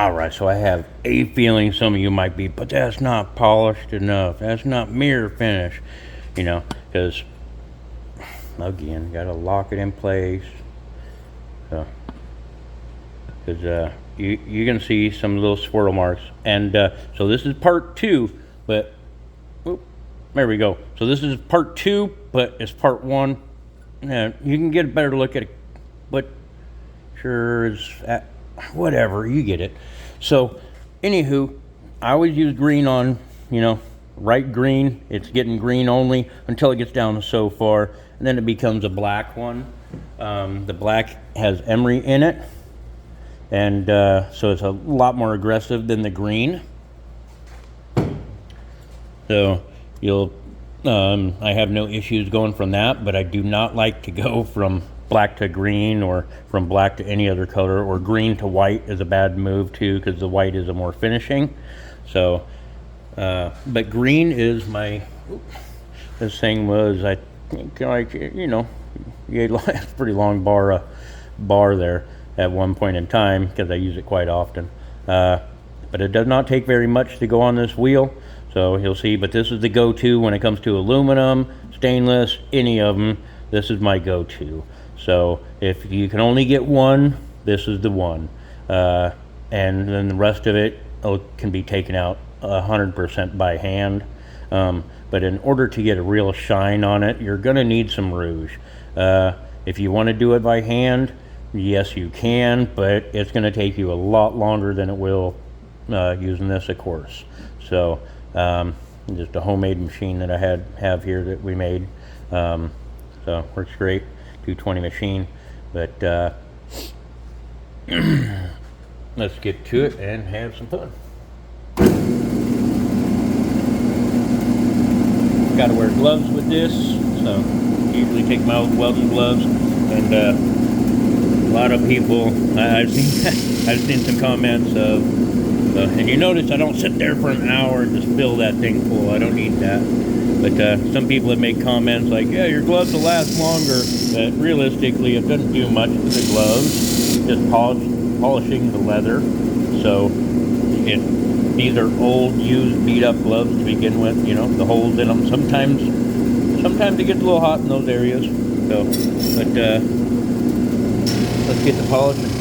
Alright, so I have a feeling some of you might be, but that's not polished enough. That's not mirror finish. You know, because, again, got to lock it in place. So, because you're going to see some little swirl marks. And so this is part 2, but, whoop, there we go. So this is part 2, but it's part 1. You can get a better look at it, but sure is whatever, you get it. So anywho, I always use green on, you know, right green. It's getting green only until it gets down to so far, and then it becomes a black one. The black has emery in it, and so it's a lot more aggressive than the green. So you'll I have no issues going from that, but I do not like to go from black to green or from black to any other color, or green to white is a bad move too, because the white is a more finishing. So but green is my, this thing was, I think, like, you know, you had a pretty long bar there at one point in time, because I use it quite often. But it does not take very much to go on this wheel, so you'll see. But this is the go-to when it comes to aluminum, stainless, any of them. This is my go-to. So if you can only get one, this is the one. And then the rest of it can be taken out 100% by hand. But in order to get a real shine on it, you're going to need some rouge. If you want to do it by hand, yes you can, but it's going to take you a lot longer than it will using this, of course. So just a homemade machine that I have here that we made. So works great. 220 machine, but let's get to it and have some fun. Got to wear gloves with this, so usually take my old welding gloves. And a lot of people, I've seen some comments of, and you notice I don't sit there for an hour and just fill that thing full. I don't need that. But some people have made comments like, yeah, your gloves will last longer, but realistically it doesn't do much to the gloves, just polishing the leather. So these are old, used, beat up gloves to begin with, you know, the holes in them. Sometimes it gets a little hot in those areas. So, but let's get the polishing.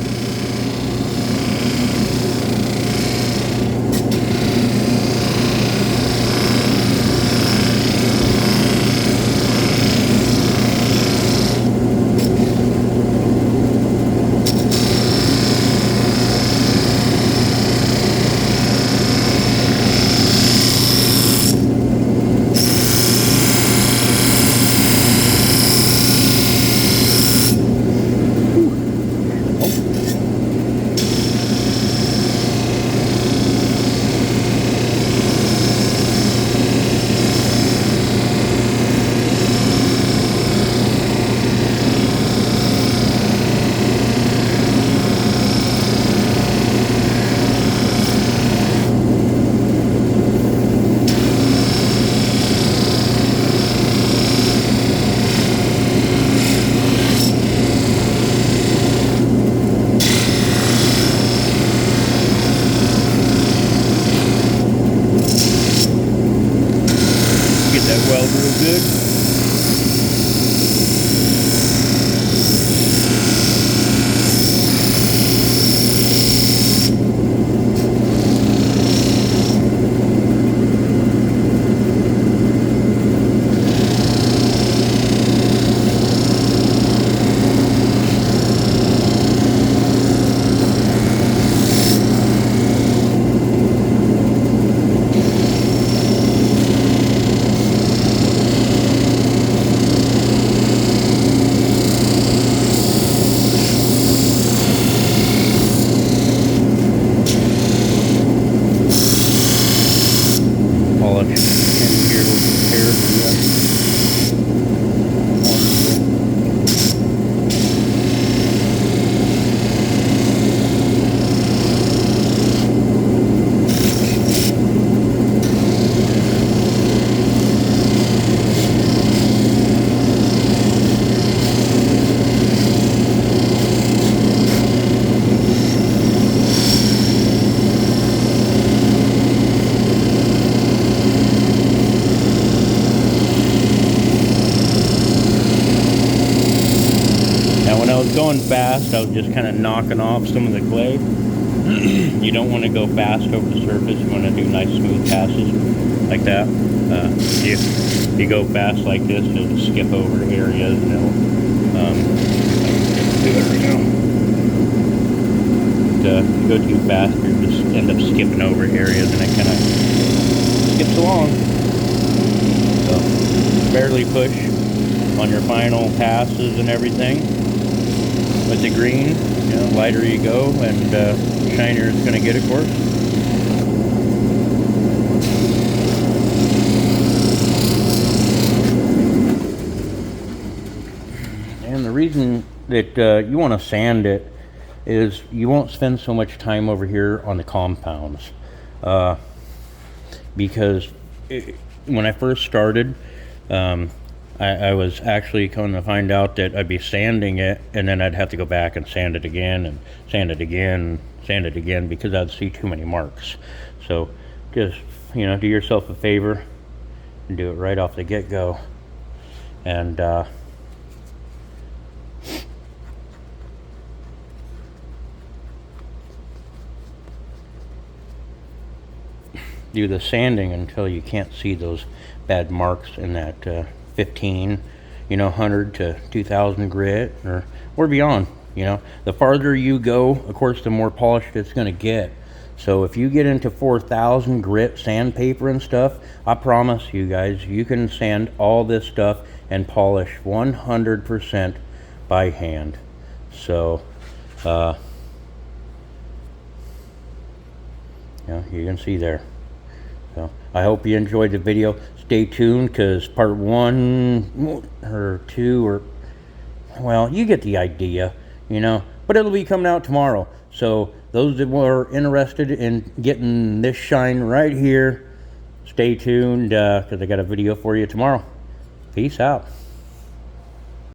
fast. I was just kind of knocking off some of the clay. You don't want to go fast over the surface. You want to do nice smooth passes like that. If you go fast like this, it'll skip over areas and it'll do it right now. If you go too fast, you just end up skipping over areas and it kind of skips along. So barely push on your final passes and everything. With the green, you know, lighter you go and shinier it's going to get, of course. And the reason that you want to sand it is you won't spend so much time over here on the compounds. Because when I first started, I was actually coming to find out that I'd be sanding it and then I'd have to go back and sand it again and sand it again, sand it again, because I'd see too many marks. So just, you know, do yourself a favor and do it right off the get-go. And do the sanding until you can't see those bad marks in that 15, you know, 100 to 2000 grit or beyond. You know, the farther you go, of course, the more polished it's going to get. So if you get into 4000 grit sandpaper and stuff, I promise you guys, you can sand all this stuff and polish 100% by hand. So yeah, you can see there. So I hope you enjoyed the video. Stay tuned, because part 1 or 2, or, well, you get the idea, you know, but it'll be coming out tomorrow. So those that were interested in getting this shine right here, stay tuned, because I got a video for you tomorrow. Peace out.